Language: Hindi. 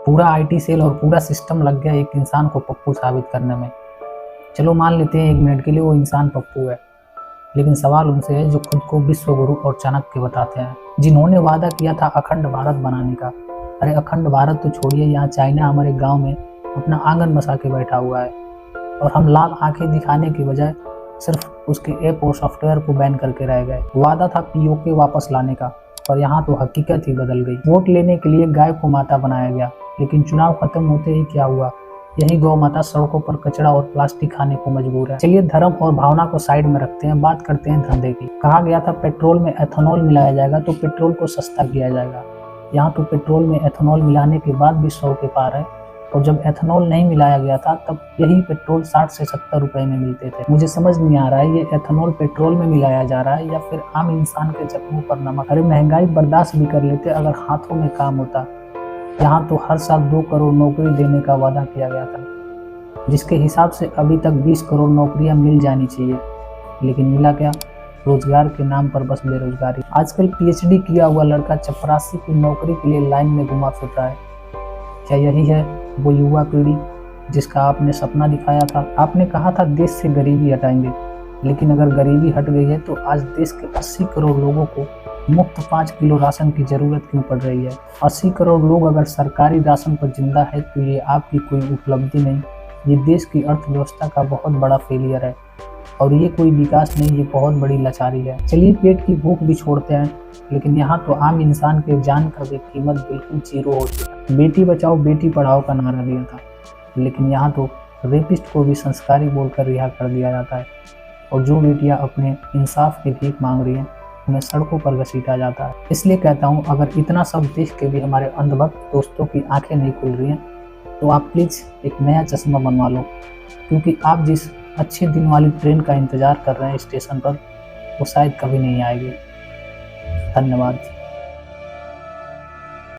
पूरा आईटी सेल और पूरा सिस्टम लग गया एक इंसान को पप्पू साबित करने में। चलो मान लेते हैं 1 मिनट के लिए वो इंसान पप्पू है, लेकिन सवाल उनसे है जो खुद को विश्व गुरु और चाणक्य बताते हैं, जिन्होंने वादा किया था अखंड भारत बनाने का। अरे अखंड भारत तो छोड़िए, यहाँ चाइना हमारे गांव में अपना आंगन बसा के बैठा हुआ है और हम लाल आंखें दिखाने की बजाय सिर्फ उसके ऐप और सॉफ्टवेयर को बैन करके रह गए। वादा था पीओके वापस लाने का, और यहाँ तो हकीकत ही बदल गई। वोट लेने के लिए गाय को माता बनाया गया, लेकिन चुनाव खत्म होते ही क्या हुआ? यही गौ माता सड़कों पर कचरा और प्लास्टिक खाने को मजबूर है। चलिए धर्म और भावना को साइड में रखते हैं, बात करते हैं धंधे की। कहा गया था पेट्रोल में एथेनॉल मिलाया जाएगा तो पेट्रोल को सस्ता किया जाएगा। यहाँ तो पेट्रोल में एथेनॉल मिलाने के बाद भी 100 के पार है, और जब एथेनॉल नहीं मिलाया गया था तब यही पेट्रोल 60 से 70 रुपए में मिलते थे। मुझे समझ नहीं आ रहा है, ये एथेनॉल पेट्रोल में मिलाया जा रहा है या फिर आम इंसान के जख्मों पर नमक। अरे महंगाई बर्दाश्त भी कर लेते अगर हाथों में काम होता। यहाँ तो हर साल 2 करोड़ नौकरी देने का वादा किया गया था, जिसके हिसाब से अभी तक 20 करोड़ नौकरियां मिल जानी चाहिए, लेकिन मिला क्या? रोजगार के नाम पर बस बेरोजगारी। आजकल पीएचडी किया हुआ लड़का चपरासी की नौकरी के लिए लाइन में घुमा फिर रहा है। क्या यही है वो युवा पीढ़ी जिसका आपने सपना दिखाया था? आपने कहा था देश से गरीबी हटाएंगे, लेकिन अगर गरीबी हट गई है तो आज देश के 80 करोड़ लोगों को मुफ्त 5 किलो राशन की जरूरत क्यों पड़ रही है? 80 करोड़ लोग अगर सरकारी राशन पर जिंदा है तो ये आपकी कोई उपलब्धि नहीं, ये देश की अर्थव्यवस्था का बहुत बड़ा फेलियर है, और ये कोई विकास नहीं, ये बहुत बड़ी लाचारी है। चलिए पेट की भूख भी छोड़ते हैं, लेकिन यहाँ तो आम इंसान के जान का भी कीमत बिल्कुल जीरो हो चुका है। बेटी बचाओ बेटी पढ़ाओ का नारा दिया था, लेकिन यहाँ तो रेपिस्ट को भी संस्कारी बोलकर रिहा कर दिया जाता है, और जो बेटियाँ अपने इंसाफ की भीख मांग रही हैं उन्हें सड़कों पर घसीटा जाता है। इसलिए कहता हूँ, अगर इतना सब देख के भी हमारे अंधभक्त दोस्तों की आंखें नहीं खुल रही हैं तो आप प्लीज़ एक नया चश्मा बनवा लो, क्योंकि आप जिस अच्छे दिन वाली ट्रेन का इंतज़ार कर रहे हैं स्टेशन पर, वो शायद कभी नहीं आएगी। धन्यवाद।